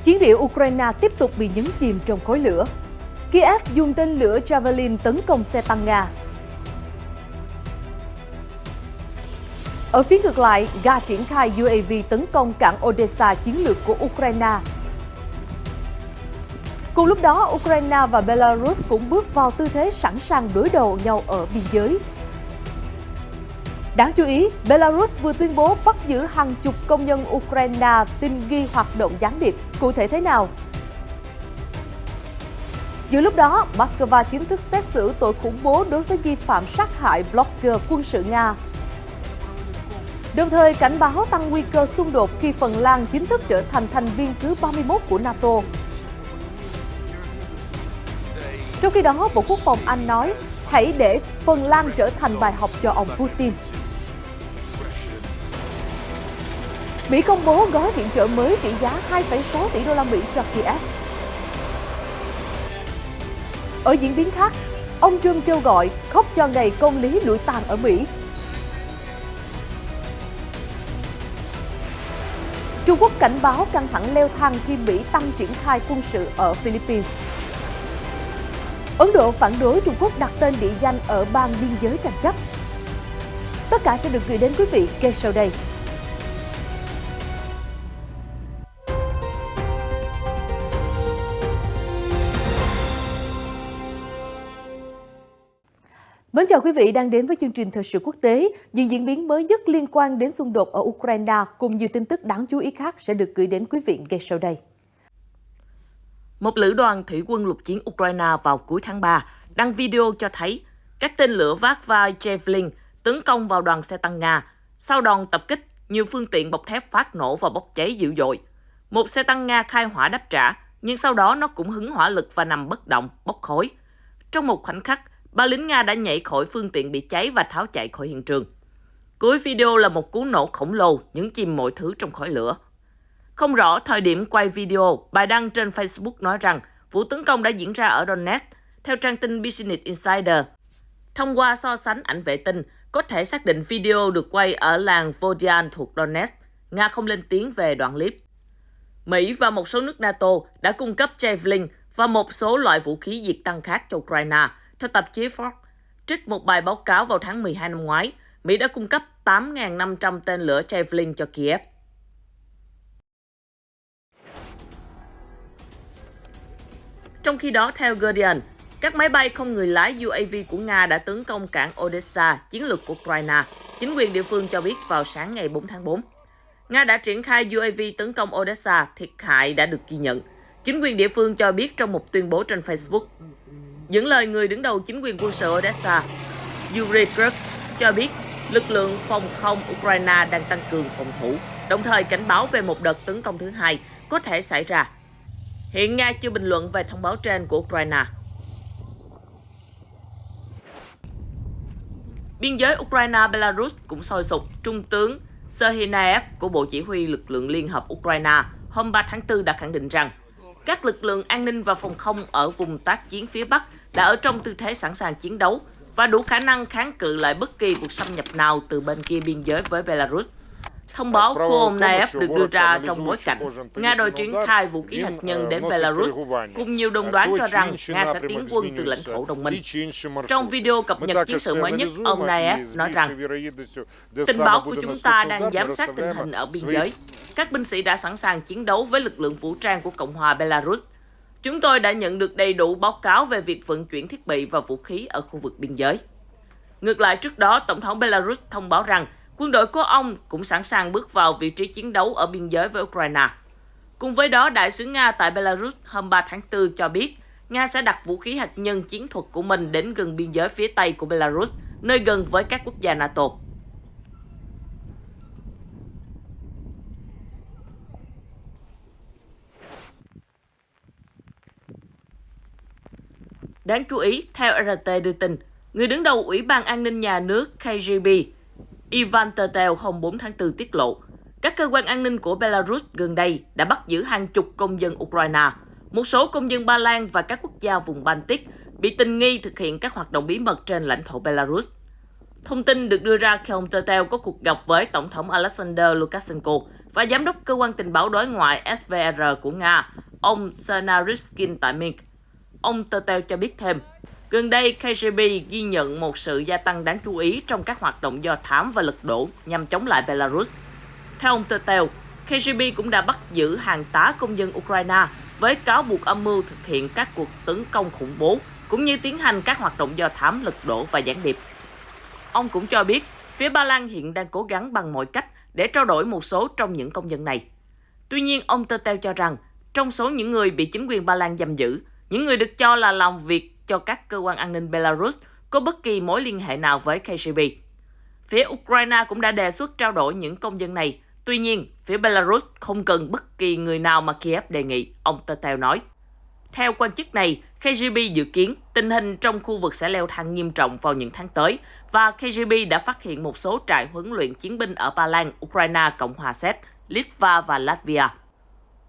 Chiến địa Ukraine tiếp tục bị nhấn chìm trong khói lửa. Kiev dùng tên lửa Javelin tấn công xe tăng Nga. Ở phía ngược lại, Nga triển khai UAV tấn công cảng Odessa chiến lược của Ukraine. Cùng lúc đó, Ukraine và Belarus cũng bước vào tư thế sẵn sàng đối đầu nhau ở biên giới. Đáng chú ý, Belarus vừa tuyên bố bắt giữ hàng chục công nhân Ukraine tình nghi hoạt động gián điệp. Cụ thể thế nào? Giữa lúc đó, Moscow chính thức xét xử tội khủng bố đối với nghi phạm sát hại blogger quân sự Nga. Đồng thời cảnh báo tăng nguy cơ xung đột khi Phần Lan chính thức trở thành thành viên thứ 31 của NATO. Trong khi đó, Bộ Quốc phòng Anh nói, hãy để Phần Lan trở thành bài học cho ông Putin. Mỹ công bố gói viện trợ mới trị giá 2,6 tỷ đô la Mỹ cho Kiev. Ở diễn biến khác, ông Trump kêu gọi khóc cho ngày công lý lụi tàn ở Mỹ. Trung Quốc cảnh báo căng thẳng leo thang khi Mỹ tăng triển khai quân sự ở Philippines. Ấn Độ phản đối Trung Quốc đặt tên địa danh ở bang biên giới tranh chấp. Tất cả sẽ được gửi đến quý vị ngay sau đây. Mến chào quý vị đang đến với chương trình thời sự quốc tế. Những diễn biến mới nhất liên quan đến xung đột ở Ukraine cùng nhiều tin tức đáng chú ý khác sẽ được gửi đến quý vị ngay sau đây. Một lữ đoàn thủy quân lục chiến Ukraine vào cuối tháng 3 đăng video cho thấy các tên lửa vác vai Javelin tấn công vào đoàn xe tăng Nga. Sau đòn tập kích, nhiều phương tiện bọc thép phát nổ và bốc cháy dữ dội. Một xe tăng Nga khai hỏa đáp trả, nhưng sau đó nó cũng hứng hỏa lực và nằm bất động, bốc khói. Trong một khoảnh khắc, 3 lính Nga đã nhảy khỏi phương tiện bị cháy và tháo chạy khỏi hiện trường. Cuối video là một cú nổ khổng lồ nhấn chìm mọi thứ trong khói lửa. Không rõ thời điểm quay video, bài đăng trên Facebook nói rằng vụ tấn công đã diễn ra ở Donetsk, theo trang tin Business Insider. Thông qua so sánh ảnh vệ tinh, có thể xác định video được quay ở làng Vodian thuộc Donetsk. Nga không lên tiếng về đoạn clip. Mỹ và một số nước NATO đã cung cấp Javelin và một số loại vũ khí diệt tăng khác cho Ukraine. Theo tạp chí Forbes, trích một bài báo cáo vào tháng 12 năm ngoái, Mỹ đã cung cấp 8.500 tên lửa Javelin cho Kiev. Trong khi đó, theo Guardian, các máy bay không người lái UAV của Nga đã tấn công cảng Odessa, chiến lược của Ukraine, chính quyền địa phương cho biết vào sáng ngày 4 tháng 4. Nga đã triển khai UAV tấn công Odessa, thiệt hại đã được ghi nhận. Chính quyền địa phương cho biết trong một tuyên bố trên Facebook. Dẫn lời người đứng đầu chính quyền quân sự Odessa, Yuri Kruk, cho biết lực lượng phòng không Ukraine đang tăng cường phòng thủ, đồng thời cảnh báo về một đợt tấn công thứ hai có thể xảy ra. Hiện Nga chưa bình luận về thông báo trên của Ukraine. Biên giới Ukraine-Belarus cũng sôi sục. Trung tướng Serhinaev của Bộ Chỉ huy Lực lượng Liên hợp Ukraine hôm 3 tháng 4 đã khẳng định rằng các lực lượng an ninh và phòng không ở vùng tác chiến phía Bắc đã ở trong tư thế sẵn sàng chiến đấu và đủ khả năng kháng cự lại bất kỳ cuộc xâm nhập nào từ bên kia biên giới với Belarus. Thông báo của ông Naev được đưa ra trong bối cảnh Nga đòi triển khai vũ khí hạt nhân đến Belarus, cùng nhiều đồn đoán cho rằng Nga sẽ tiến quân từ lãnh thổ đồng minh. Trong video cập nhật chiến sự mới nhất, ông Naev nói rằng tình báo của chúng ta đang giám sát tình hình ở biên giới. Các binh sĩ đã sẵn sàng chiến đấu với lực lượng vũ trang của Cộng hòa Belarus. Chúng tôi đã nhận được đầy đủ báo cáo về việc vận chuyển thiết bị và vũ khí ở khu vực biên giới. Ngược lại, trước đó, Tổng thống Belarus thông báo rằng quân đội của ông cũng sẵn sàng bước vào vị trí chiến đấu ở biên giới với Ukraine. Cùng với đó, Đại sứ Nga tại Belarus hôm 3 tháng 4 cho biết Nga sẽ đặt vũ khí hạt nhân chiến thuật của mình đến gần biên giới phía Tây của Belarus, nơi gần với các quốc gia NATO. Đáng chú ý, theo RT đưa tin, người đứng đầu Ủy ban An ninh Nhà nước KGB, Ivan Tertel hôm 4 tháng 4 tiết lộ, các cơ quan an ninh của Belarus gần đây đã bắt giữ hàng chục công dân Ukraine, một số công dân Ba Lan và các quốc gia vùng Baltic bị tình nghi thực hiện các hoạt động bí mật trên lãnh thổ Belarus. Thông tin được đưa ra khi ông Tertel có cuộc gặp với Tổng thống Alexander Lukashenko và Giám đốc Cơ quan Tình báo Đối ngoại SVR của Nga, ông Senaryskin tại Minsk. Ông Tetel cho biết thêm, gần đây KGB ghi nhận một sự gia tăng đáng chú ý trong các hoạt động do thám và lật đổ nhằm chống lại Belarus. Theo ông Tetel, KGB cũng đã bắt giữ hàng tá công dân Ukraine với cáo buộc âm mưu thực hiện các cuộc tấn công khủng bố, cũng như tiến hành các hoạt động do thám, lật đổ và gián điệp. Ông cũng cho biết, phía Ba Lan hiện đang cố gắng bằng mọi cách để trao đổi một số trong những công dân này. Tuy nhiên, ông Tetel cho rằng, trong số những người bị chính quyền Ba Lan giam giữ, những người được cho là làm việc cho các cơ quan an ninh Belarus có bất kỳ mối liên hệ nào với KGB. Phía Ukraine cũng đã đề xuất trao đổi những công dân này. Tuy nhiên, phía Belarus không cần bất kỳ người nào mà Kiev đề nghị, ông Tetel nói. Theo quan chức này, KGB dự kiến tình hình trong khu vực sẽ leo thang nghiêm trọng vào những tháng tới và KGB đã phát hiện một số trại huấn luyện chiến binh ở Ba Lan, Ukraine, Cộng hòa Séc, Litva và Latvia.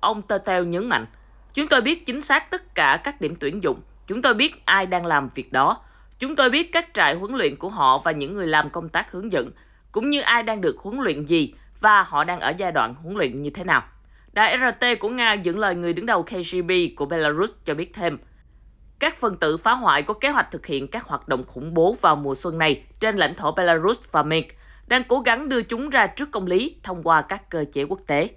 Ông Tetel nhấn mạnh, chúng tôi biết chính xác tất cả các điểm tuyển dụng, chúng tôi biết ai đang làm việc đó, chúng tôi biết các trại huấn luyện của họ và những người làm công tác hướng dẫn, cũng như ai đang được huấn luyện gì và họ đang ở giai đoạn huấn luyện như thế nào. Đài RT của Nga dẫn lời người đứng đầu KGB của Belarus cho biết thêm, các phần tử phá hoại có kế hoạch thực hiện các hoạt động khủng bố vào mùa xuân này trên lãnh thổ Belarus và Minsk, đang cố gắng đưa chúng ra trước công lý thông qua các cơ chế quốc tế.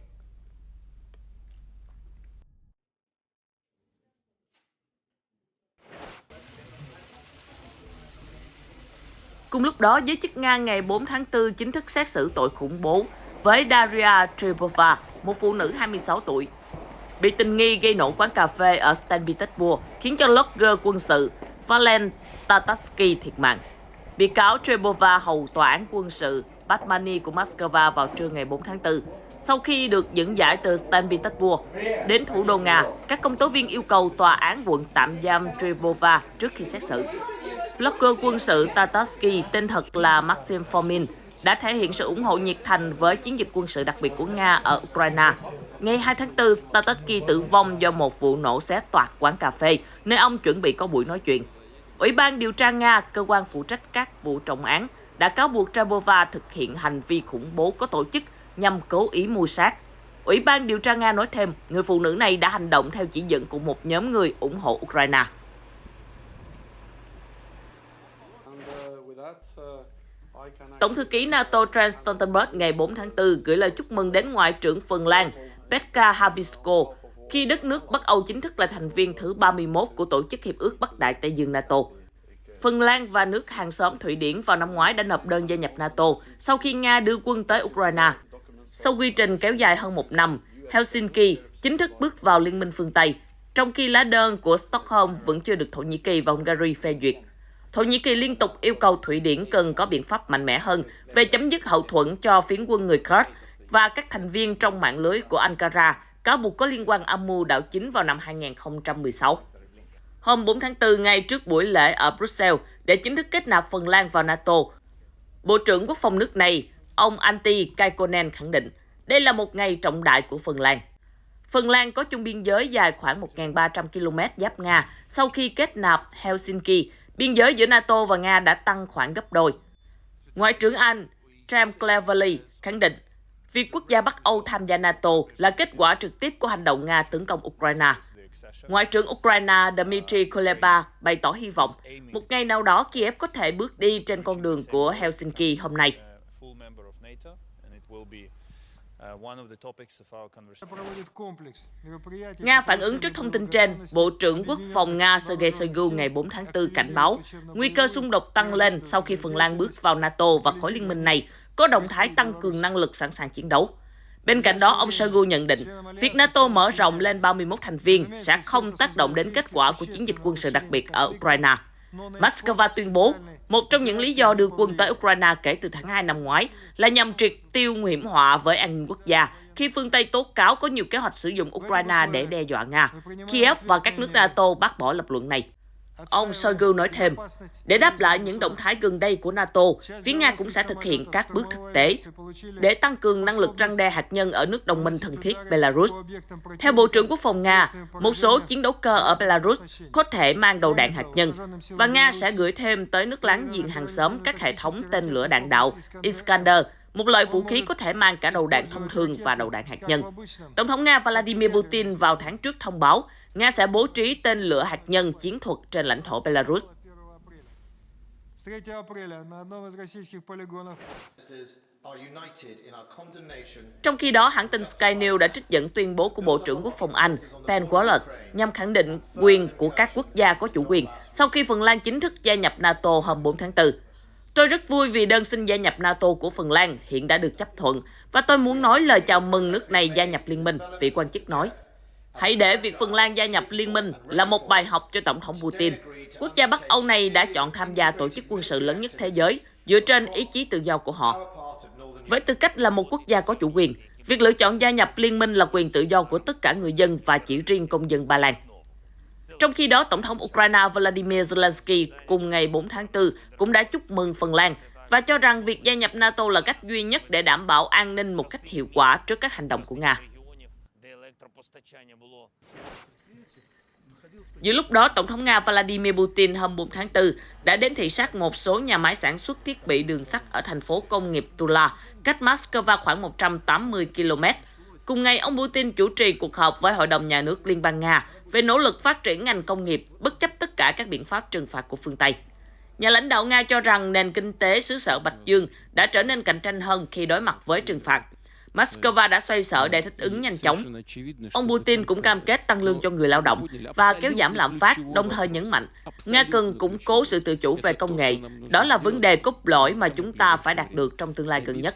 Cùng lúc đó, giới chức Nga ngày 4 tháng 4 chính thức xét xử tội khủng bố với Daria Trepova, một phụ nữ 26 tuổi, bị tình nghi gây nổ quán cà phê ở St. Petersburg, khiến cho blogger quân sự Valen Statatsky thiệt mạng. Bị cáo Trepova hầu tòa án quân sự Batmani của Moscow vào trưa ngày 4 tháng 4. Sau khi được dẫn giải từ St. Petersburg đến thủ đô Nga, các công tố viên yêu cầu tòa án quận tạm giam Trepova trước khi xét xử. Blogger quân sự Statatsky, tên thật là Maxim Fomin, đã thể hiện sự ủng hộ nhiệt thành với chiến dịch quân sự đặc biệt của Nga ở Ukraine. Ngày 2 tháng 4, Statatsky tử vong do một vụ nổ xé toạc quán cà phê, nơi ông chuẩn bị có buổi nói chuyện. Ủy ban điều tra Nga, cơ quan phụ trách các vụ trọng án, đã cáo buộc Trepova thực hiện hành vi khủng bố có tổ chức nhằm cố ý mưu sát. Ủy ban điều tra Nga nói thêm, người phụ nữ này đã hành động theo chỉ dẫn của một nhóm người ủng hộ Ukraine. Tổng thư ký NATO Jens Stoltenberg ngày 4 tháng 4 gửi lời chúc mừng đến Ngoại trưởng Phần Lan Pekka Haavisto khi đất nước Bắc Âu chính thức là thành viên thứ 31 của Tổ chức Hiệp ước Bắc Đại Tây Dương NATO. Phần Lan và nước hàng xóm Thụy Điển vào năm ngoái đã nộp đơn gia nhập NATO sau khi Nga đưa quân tới Ukraine. Sau quy trình kéo dài hơn một năm, Helsinki chính thức bước vào Liên minh phương Tây, trong khi lá đơn của Stockholm vẫn chưa được Thổ Nhĩ Kỳ và Hungary phê duyệt. Thổ Nhĩ Kỳ liên tục yêu cầu Thụy Điển cần có biện pháp mạnh mẽ hơn về chấm dứt hậu thuẫn cho phiến quân người Kurd và các thành viên trong mạng lưới của Ankara, cáo buộc có liên quan âm mưu đảo chính vào năm 2016. Hôm 4 tháng 4, ngay trước buổi lễ ở Brussels để chính thức kết nạp Phần Lan vào NATO, Bộ trưởng Quốc phòng nước này, ông Antti Kaikkonen khẳng định đây là một ngày trọng đại của Phần Lan. Phần Lan có chung biên giới dài khoảng 1.300 km giáp Nga. Sau khi kết nạp Helsinki, biên giới giữa NATO và Nga đã tăng khoảng gấp đôi. Ngoại trưởng Anh James Cleverly khẳng định việc quốc gia Bắc Âu tham gia NATO là kết quả trực tiếp của hành động Nga tấn công Ukraine. Ngoại trưởng Ukraine Dmytro Kuleba bày tỏ hy vọng một ngày nào đó Kiev có thể bước đi trên con đường của Helsinki hôm nay. Nga phản ứng trước thông tin trên, Bộ trưởng Quốc phòng Nga Sergei Shoigu ngày 4 tháng 4 cảnh báo nguy cơ xung đột tăng lên sau khi Phần Lan bước vào NATO và khối liên minh này có động thái tăng cường năng lực sẵn sàng chiến đấu. Bên cạnh đó, ông Shoigu nhận định, việc NATO mở rộng lên 31 thành viên sẽ không tác động đến kết quả của chiến dịch quân sự đặc biệt ở Ukraine. Moscow tuyên bố, một trong những lý do đưa quân tới Ukraine kể từ tháng 2 năm ngoái là nhằm triệt tiêu nguy hiểm họa với an ninh quốc gia, khi phương Tây tố cáo có nhiều kế hoạch sử dụng Ukraine để đe dọa Nga. Kiev và các nước NATO bác bỏ lập luận này. Ông Shoigu nói thêm, để đáp lại những động thái gần đây của NATO, phía Nga cũng sẽ thực hiện các bước thực tế để tăng cường năng lực răn đe hạt nhân ở nước đồng minh thân thiết Belarus. Theo Bộ trưởng Quốc phòng Nga, một số chiến đấu cơ ở Belarus có thể mang đầu đạn hạt nhân, và Nga sẽ gửi thêm tới nước láng giềng hàng xóm các hệ thống tên lửa đạn đạo Iskander, một loại vũ khí có thể mang cả đầu đạn thông thường và đầu đạn hạt nhân. Tổng thống Nga Vladimir Putin vào tháng trước thông báo Nga sẽ bố trí tên lửa hạt nhân chiến thuật trên lãnh thổ Belarus. Trong khi đó, hãng tin Sky News đã trích dẫn tuyên bố của Bộ trưởng Quốc phòng Anh Ben Wallace nhằm khẳng định quyền của các quốc gia có chủ quyền sau khi Phần Lan chính thức gia nhập NATO hôm 4 tháng 4. Tôi rất vui vì đơn xin gia nhập NATO của Phần Lan hiện đã được chấp thuận và tôi muốn nói lời chào mừng nước này gia nhập liên minh, vị quan chức nói. Hãy để việc Phần Lan gia nhập liên minh là một bài học cho Tổng thống Putin. Quốc gia Bắc Âu này đã chọn tham gia tổ chức quân sự lớn nhất thế giới dựa trên ý chí tự do của họ. Với tư cách là một quốc gia có chủ quyền, việc lựa chọn gia nhập liên minh là quyền tự do của tất cả người dân và chỉ riêng công dân Ba Lan. Trong khi đó, Tổng thống Ukraine Volodymyr Zelensky cùng ngày 4 tháng 4 cũng đã chúc mừng Phần Lan và cho rằng việc gia nhập NATO là cách duy nhất để đảm bảo an ninh một cách hiệu quả trước các hành động của Nga. Giữa lúc đó, Tổng thống Nga Vladimir Putin hôm 4 tháng 4 đã đến thị sát một số nhà máy sản xuất thiết bị đường sắt ở thành phố công nghiệp Tula, cách Moscow khoảng 180 km. Cùng ngày, ông Putin chủ trì cuộc họp với Hội đồng Nhà nước Liên bang Nga về nỗ lực phát triển ngành công nghiệp bất chấp tất cả các biện pháp trừng phạt của phương Tây. Nhà lãnh đạo Nga cho rằng nền kinh tế xứ sở Bạch Dương đã trở nên cạnh tranh hơn khi đối mặt với trừng phạt. Moscow đã xoay sở để thích ứng nhanh chóng. Ông Putin cũng cam kết tăng lương cho người lao động và kéo giảm lạm phát, đồng thời nhấn mạnh Nga cần củng cố sự tự chủ về công nghệ. Đó là vấn đề cốt lõi mà chúng ta phải đạt được trong tương lai gần nhất.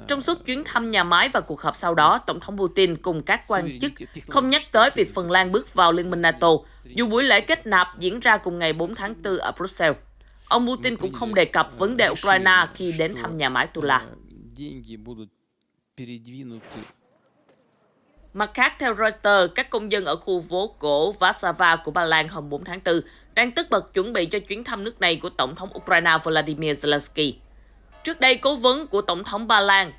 Trong suốt chuyến thăm nhà máy và cuộc họp sau đó, Tổng thống Putin cùng các quan chức không nhắc tới việc Phần Lan bước vào Liên minh NATO, dù buổi lễ kết nạp diễn ra cùng ngày 4 tháng 4 ở Brussels. Ông Putin cũng không đề cập vấn đề Ukraine khi đến thăm nhà máy Tula. Mặt khác, theo Reuters, các công dân ở khu phố cổ Warsaw của Ba Lan hôm 4 tháng 4 đang tất bật chuẩn bị cho chuyến thăm nước này của Tổng thống Ukraine Volodymyr Zelensky. Trước đây, cố vấn của Tổng thống Ba Lan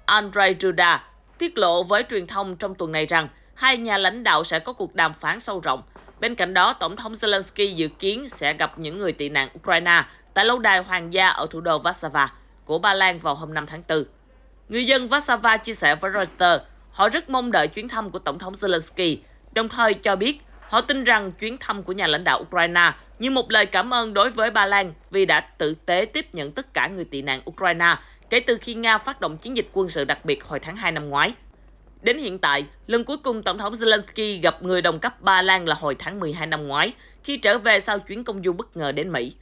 Andrzej Duda tiết lộ với truyền thông trong tuần này rằng hai nhà lãnh đạo sẽ có cuộc đàm phán sâu rộng. Bên cạnh đó, Tổng thống Zelensky dự kiến sẽ gặp những người tị nạn Ukraine tại lâu đài hoàng gia ở thủ đô Warsaw của Ba Lan vào hôm 5 tháng 4. Người dân Warsaw chia sẻ với Reuters, họ rất mong đợi chuyến thăm của Tổng thống Zelensky, đồng thời cho biết họ tin rằng chuyến thăm của nhà lãnh đạo Ukraine như một lời cảm ơn đối với Ba Lan vì đã tử tế tiếp nhận tất cả người tị nạn Ukraine kể từ khi Nga phát động chiến dịch quân sự đặc biệt hồi tháng 2 năm ngoái. Đến hiện tại, lần cuối cùng Tổng thống Zelensky gặp người đồng cấp Ba Lan là hồi tháng 12 năm ngoái, khi trở về sau chuyến công du bất ngờ đến Mỹ.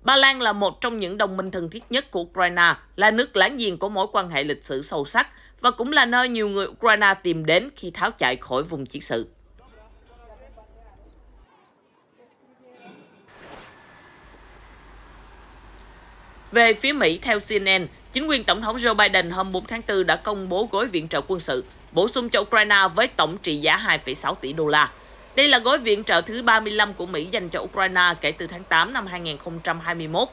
Ba Lan là một trong những đồng minh thân thiết nhất của Ukraine, là nước láng giềng có mối quan hệ lịch sử sâu sắc và cũng là nơi nhiều người Ukraine tìm đến khi tháo chạy khỏi vùng chiến sự. Về phía Mỹ, theo CNN, chính quyền Tổng thống Joe Biden hôm 4 tháng 4 đã công bố gói viện trợ quân sự bổ sung cho Ukraine với tổng trị giá 2,6 tỷ đô la. Đây là gói viện trợ thứ 35 của Mỹ dành cho Ukraine kể từ tháng 8 năm 2021,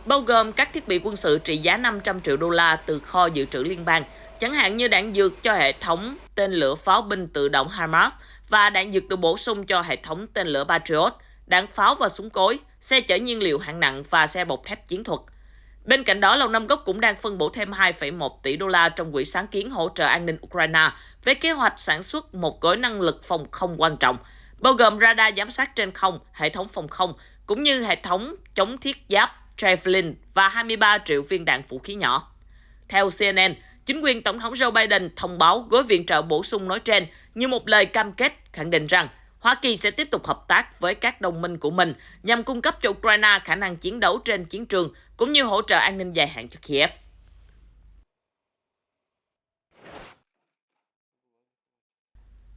bao gồm các thiết bị quân sự trị giá 500 triệu đô la từ kho dự trữ liên bang, chẳng hạn như đạn dược cho hệ thống tên lửa pháo binh tự động HIMARS và đạn dược được bổ sung cho hệ thống tên lửa Patriot, đạn pháo và súng cối, xe chở nhiên liệu hạng nặng và xe bọc thép chiến thuật. Bên cạnh đó, Lầu Năm Góc cũng đang phân bổ thêm 2,1 tỷ đô la trong quỹ sáng kiến hỗ trợ an ninh Ukraine với kế hoạch sản xuất một gói năng lực phòng không quan trọng, bao gồm radar giám sát trên không, hệ thống phòng không, cũng như hệ thống chống thiết giáp Javelin và 23 triệu viên đạn vũ khí nhỏ. Theo CNN, chính quyền Tổng thống Joe Biden thông báo gói viện trợ bổ sung nói trên như một lời cam kết khẳng định rằng Hoa Kỳ sẽ tiếp tục hợp tác với các đồng minh của mình nhằm cung cấp cho Ukraine khả năng chiến đấu trên chiến trường cũng như hỗ trợ an ninh dài hạn cho Kiev.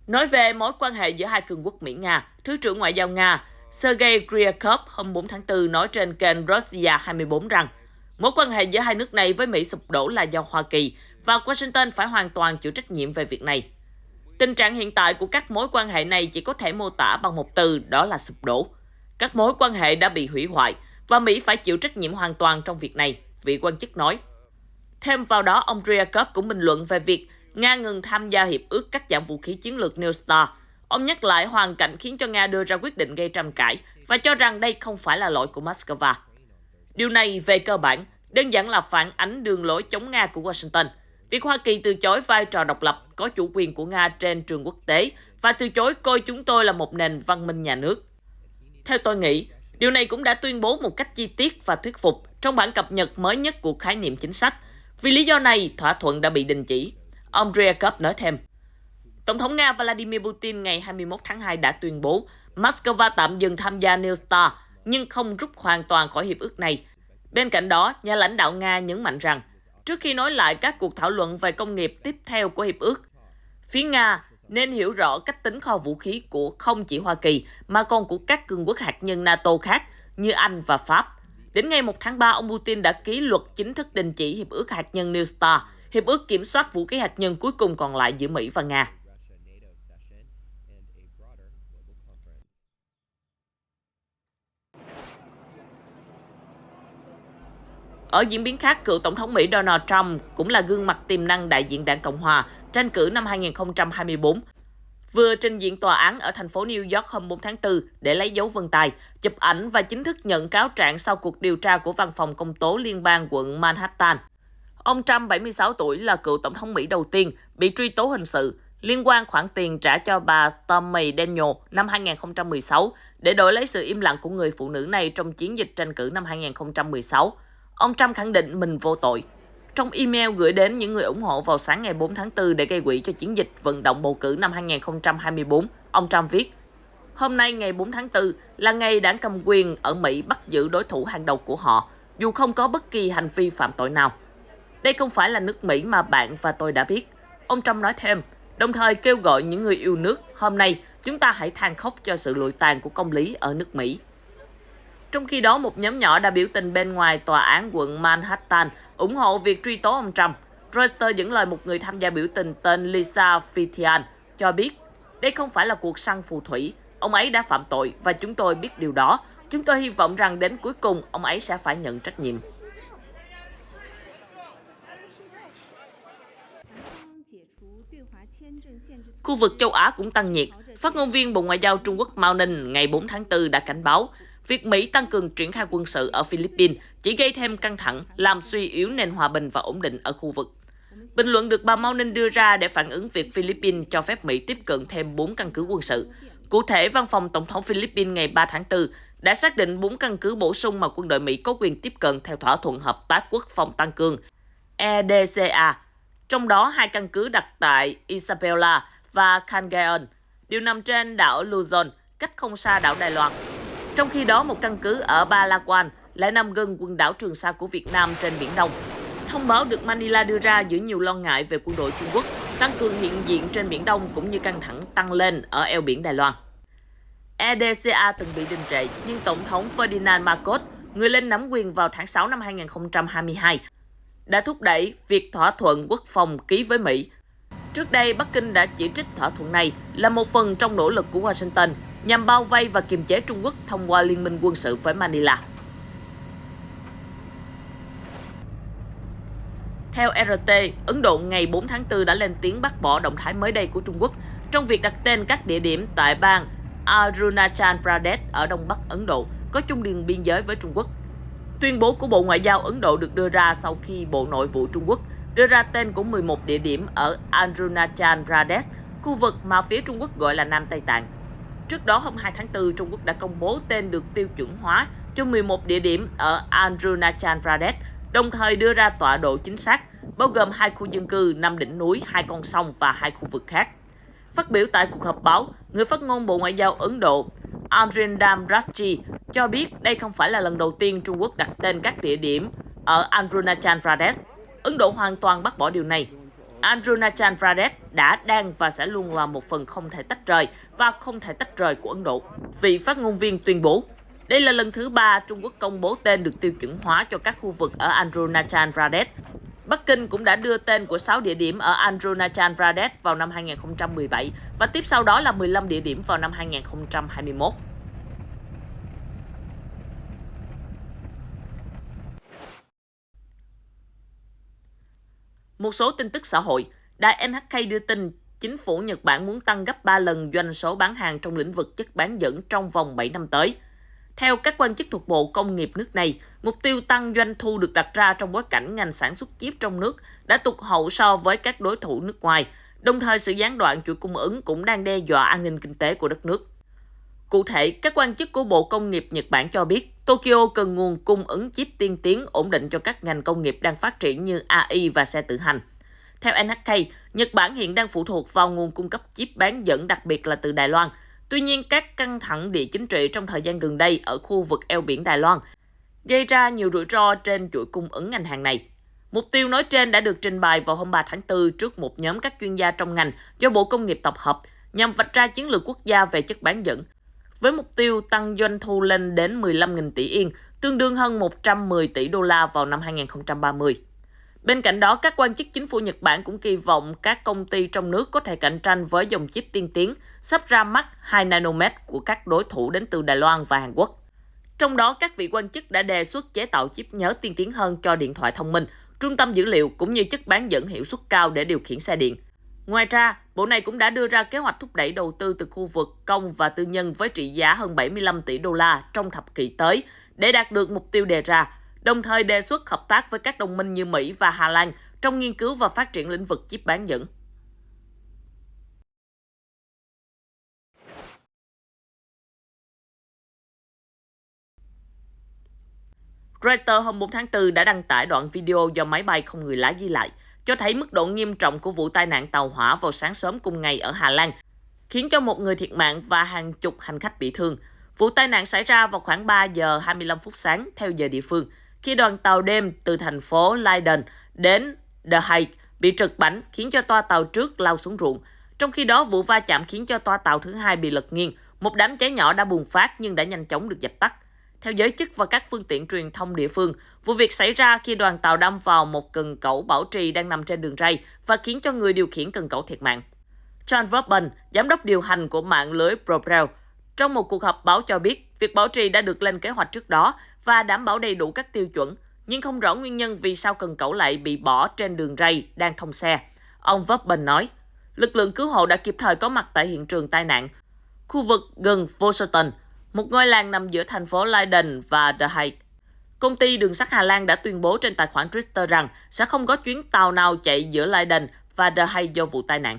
Nói về mối quan hệ giữa hai cường quốc Mỹ-Nga, Thứ trưởng Ngoại giao Nga Sergei Ryabkov hôm 4 tháng 4 nói trên kênh Russia 24 rằng mối quan hệ giữa hai nước này với Mỹ sụp đổ là do Hoa Kỳ và Washington phải hoàn toàn chịu trách nhiệm về việc này. Tình trạng hiện tại của các mối quan hệ này chỉ có thể mô tả bằng một từ, đó là sụp đổ. Các mối quan hệ đã bị hủy hoại và Mỹ phải chịu trách nhiệm hoàn toàn trong việc này, vị quan chức nói. Thêm vào đó, ông Ryabkov cũng bình luận về việc Nga ngừng tham gia hiệp ước cắt giảm vũ khí chiến lược New START. Ông nhắc lại hoàn cảnh khiến cho Nga đưa ra quyết định gây tranh cãi và cho rằng đây không phải là lỗi của Moscow. Điều này về cơ bản đơn giản là phản ánh đường lối chống Nga của Washington. Việc Hoa Kỳ từ chối vai trò độc lập, có chủ quyền của Nga trên trường quốc tế và từ chối coi chúng tôi là một nền văn minh nhà nước. Theo tôi nghĩ, điều này cũng đã tuyên bố một cách chi tiết và thuyết phục trong bản cập nhật mới nhất của khái niệm chính sách. Vì lý do này, thỏa thuận đã bị đình chỉ. Ông Ryabkov nói thêm. Tổng thống Nga Vladimir Putin ngày 21 tháng 2 đã tuyên bố Moscow tạm dừng tham gia New START nhưng không rút hoàn toàn khỏi hiệp ước này. Bên cạnh đó, nhà lãnh đạo Nga nhấn mạnh rằng, trước khi nối lại các cuộc thảo luận về công nghiệp tiếp theo của hiệp ước, phía Nga nên hiểu rõ cách tính kho vũ khí của không chỉ Hoa Kỳ mà còn của các cường quốc hạt nhân NATO khác như Anh và Pháp. Đến ngày 1 tháng 3, ông Putin đã ký luật chính thức đình chỉ hiệp ước hạt nhân New START, hiệp ước kiểm soát vũ khí hạt nhân cuối cùng còn lại giữa Mỹ và Nga. Ở diễn biến khác, cựu Tổng thống Mỹ Donald Trump cũng là gương mặt tiềm năng đại diện Đảng Cộng Hòa tranh cử năm 2024. Vừa trình diện tòa án ở thành phố New York hôm 4 tháng 4 để lấy dấu vân tay, chụp ảnh và chính thức nhận cáo trạng sau cuộc điều tra của Văn phòng Công tố Liên bang quận Manhattan. Ông Trump, 76 tuổi, là cựu Tổng thống Mỹ đầu tiên bị truy tố hình sự liên quan khoản tiền trả cho bà Stormy Daniels năm 2016 để đổi lấy sự im lặng của người phụ nữ này trong chiến dịch tranh cử năm 2016. Ông Trump khẳng định mình vô tội. Trong email gửi đến những người ủng hộ vào sáng ngày 4 tháng 4 để gây quỹ cho chiến dịch vận động bầu cử năm 2024, ông Trump viết, hôm nay ngày 4 tháng 4 là ngày đảng cầm quyền ở Mỹ bắt giữ đối thủ hàng đầu của họ, dù không có bất kỳ hành vi phạm tội nào. Đây không phải là nước Mỹ mà bạn và tôi đã biết. Ông Trump nói thêm, đồng thời kêu gọi những người yêu nước, hôm nay chúng ta hãy than khóc cho sự lụi tàn của công lý ở nước Mỹ. Trong khi đó, một nhóm nhỏ đã biểu tình bên ngoài tòa án quận Manhattan ủng hộ việc truy tố ông Trump. Reuters dẫn lời một người tham gia biểu tình tên Lisa Fitian cho biết, đây không phải là cuộc săn phù thủy, ông ấy đã phạm tội và chúng tôi biết điều đó. Chúng tôi hy vọng rằng đến cuối cùng ông ấy sẽ phải nhận trách nhiệm. Khu vực châu Á cũng tăng nhiệt. Phát ngôn viên Bộ Ngoại giao Trung Quốc Mao Ninh ngày 4 tháng 4 đã cảnh báo, việc Mỹ tăng cường triển khai quân sự ở Philippines chỉ gây thêm căng thẳng, làm suy yếu nền hòa bình và ổn định ở khu vực. Bình luận được bà Mao Ninh đưa ra để phản ứng việc Philippines cho phép Mỹ tiếp cận thêm 4 căn cứ quân sự. Cụ thể, Văn phòng Tổng thống Philippines ngày 3 tháng 4 đã xác định 4 căn cứ bổ sung mà quân đội Mỹ có quyền tiếp cận theo thỏa thuận hợp tác quốc phòng tăng cường EDCA. Trong đó, 2 căn cứ đặt tại Isabela và Cagayan đều nằm trên đảo Luzon, cách không xa đảo Đài Loan. Trong khi đó, một căn cứ ở Palawan lại nằm gần quần đảo Trường Sa của Việt Nam trên Biển Đông. Thông báo được Manila đưa ra giữa nhiều lo ngại về quân đội Trung Quốc tăng cường hiện diện trên Biển Đông cũng như căng thẳng tăng lên ở eo biển Đài Loan. EDCA từng bị đình trệ, nhưng Tổng thống Ferdinand Marcos, người lên nắm quyền vào tháng 6 năm 2022, đã thúc đẩy việc thỏa thuận quốc phòng ký với Mỹ. Trước đây, Bắc Kinh đã chỉ trích thỏa thuận này là một phần trong nỗ lực của Washington nhằm bao vây và kiềm chế Trung Quốc thông qua liên minh quân sự với Manila. Theo RT, Ấn Độ ngày 4 tháng 4 đã lên tiếng bác bỏ động thái mới đây của Trung Quốc trong việc đặt tên các địa điểm tại bang Arunachal Pradesh ở Đông Bắc Ấn Độ có chung đường biên giới với Trung Quốc. Tuyên bố của Bộ Ngoại giao Ấn Độ được đưa ra sau khi Bộ Nội vụ Trung Quốc đưa ra tên của 11 địa điểm ở Arunachal Pradesh, khu vực mà phía Trung Quốc gọi là Nam Tây Tạng. Trước đó, hôm 2 tháng 4, Trung Quốc đã công bố tên được tiêu chuẩn hóa cho 11 địa điểm ở Arunachal Pradesh, đồng thời đưa ra tọa độ chính xác, bao gồm 2 khu dân cư, 5 đỉnh núi, 2 con sông và 2 khu vực khác. Phát biểu tại cuộc họp báo, người phát ngôn Bộ Ngoại giao Ấn Độ Arindam Rakshi cho biết đây không phải là lần đầu tiên Trung Quốc đặt tên các địa điểm ở Arunachal Pradesh. Ấn Độ hoàn toàn bác bỏ điều này. Arunachal Pradesh đã, đang và sẽ luôn là một phần không thể tách rời và không thể tách rời của Ấn Độ. Vị phát ngôn viên tuyên bố, đây là lần thứ 3 Trung Quốc công bố tên được tiêu chuẩn hóa cho các khu vực ở Arunachal Pradesh. Bắc Kinh cũng đã đưa tên của 6 địa điểm ở Arunachal Pradesh vào năm 2017 và tiếp sau đó là 15 địa điểm vào năm 2021. Một số tin tức xã hội, đài NHK đưa tin chính phủ Nhật Bản muốn tăng gấp 3 lần doanh số bán hàng trong lĩnh vực chất bán dẫn trong vòng 7 năm tới. Theo các quan chức thuộc Bộ Công nghiệp nước này, mục tiêu tăng doanh thu được đặt ra trong bối cảnh ngành sản xuất chip trong nước đã tụt hậu so với các đối thủ nước ngoài, đồng thời sự gián đoạn chuỗi cung ứng cũng đang đe dọa an ninh kinh tế của đất nước. Cụ thể, các quan chức của Bộ Công nghiệp Nhật Bản cho biết Tokyo cần nguồn cung ứng chip tiên tiến ổn định cho các ngành công nghiệp đang phát triển như AI và xe tự hành. Theo NHK, Nhật Bản hiện đang phụ thuộc vào nguồn cung cấp chip bán dẫn đặc biệt là từ Đài Loan. Tuy nhiên, các căng thẳng địa chính trị trong thời gian gần đây ở khu vực eo biển Đài Loan gây ra nhiều rủi ro trên chuỗi cung ứng ngành hàng này. Mục tiêu nói trên đã được trình bày vào hôm 3 tháng 4 trước một nhóm các chuyên gia trong ngành do Bộ Công nghiệp tập hợp nhằm vạch ra chiến lược quốc gia về chất bán dẫn, với mục tiêu tăng doanh thu lên đến 15.000 tỷ yên, tương đương hơn 110 tỷ đô la vào năm 2030. Bên cạnh đó, các quan chức chính phủ Nhật Bản cũng kỳ vọng các công ty trong nước có thể cạnh tranh với dòng chip tiên tiến sắp ra mắt 2 nanomet của các đối thủ đến từ Đài Loan và Hàn Quốc. Trong đó, các vị quan chức đã đề xuất chế tạo chip nhớ tiên tiến hơn cho điện thoại thông minh, trung tâm dữ liệu cũng như chất bán dẫn hiệu suất cao để điều khiển xe điện. Ngoài ra, Bộ này cũng đã đưa ra kế hoạch thúc đẩy đầu tư từ khu vực công và tư nhân với trị giá hơn 75 tỷ đô la trong thập kỷ tới để đạt được mục tiêu đề ra, đồng thời đề xuất hợp tác với các đồng minh như Mỹ và Hà Lan trong nghiên cứu và phát triển lĩnh vực chip bán dẫn. Reuters hôm 4 tháng 4 đã đăng tải đoạn video do máy bay không người lái ghi lại, cho thấy mức độ nghiêm trọng của vụ tai nạn tàu hỏa vào sáng sớm cùng ngày ở Hà Lan, khiến cho một người thiệt mạng và hàng chục hành khách bị thương. Vụ tai nạn xảy ra vào khoảng 3 giờ 25 phút sáng theo giờ địa phương, khi đoàn tàu đêm từ thành phố Leiden đến The Hague bị trật bánh khiến cho toa tàu trước lao xuống ruộng. Trong khi đó, vụ va chạm khiến cho toa tàu thứ hai bị lật nghiêng. Một đám cháy nhỏ đã bùng phát nhưng đã nhanh chóng được dập tắt. Theo giới chức và các phương tiện truyền thông địa phương, vụ việc xảy ra khi đoàn tàu đâm vào một cần cẩu bảo trì đang nằm trên đường ray và khiến cho người điều khiển cần cẩu thiệt mạng. John Verben, giám đốc điều hành của mạng lưới ProRail, trong một cuộc họp báo cho biết việc bảo trì đã được lên kế hoạch trước đó và đảm bảo đầy đủ các tiêu chuẩn, nhưng không rõ nguyên nhân vì sao cần cẩu lại bị bỏ trên đường ray đang thông xe. Ông Verben nói, lực lượng cứu hộ đã kịp thời có mặt tại hiện trường tai nạn, khu vực gần Vosotton, một ngôi làng nằm giữa thành phố Leiden và The Hague. Công ty đường sắt Hà Lan đã tuyên bố trên tài khoản Twitter rằng sẽ không có chuyến tàu nào chạy giữa Leiden và The Hague do vụ tai nạn.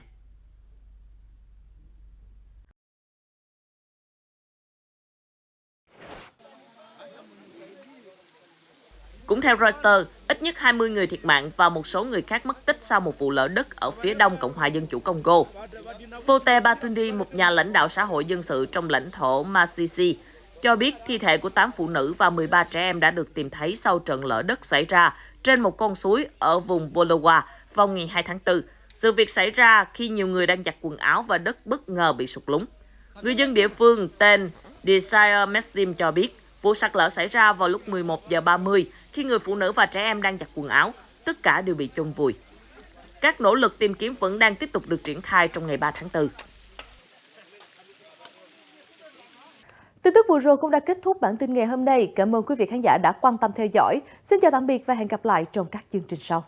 Cũng theo Reuters, ít nhất 20 người thiệt mạng và một số người khác mất tích sau một vụ lở đất ở phía đông Cộng hòa Dân chủ Congo. Fote Batundi, một nhà lãnh đạo xã hội dân sự trong lãnh thổ Masisi, cho biết thi thể của 8 phụ nữ và 13 trẻ em đã được tìm thấy sau trận lở đất xảy ra trên một con suối ở vùng Bolawa vào ngày 2 tháng 4. Sự việc xảy ra khi nhiều người đang giặt quần áo và đất bất ngờ bị sụt lún. Người dân địa phương tên Desire Maxim cho biết vụ sạt lở xảy ra vào lúc 11 giờ 30 khi người phụ nữ và trẻ em đang giặt quần áo. Tất cả đều bị chôn vùi. Các nỗ lực tìm kiếm vẫn đang tiếp tục được triển khai trong ngày 3 tháng 4. Tin tức vừa rồi cũng đã kết thúc bản tin ngày hôm nay. Cảm ơn quý vị khán giả đã quan tâm theo dõi. Xin chào tạm biệt và hẹn gặp lại trong các chương trình sau.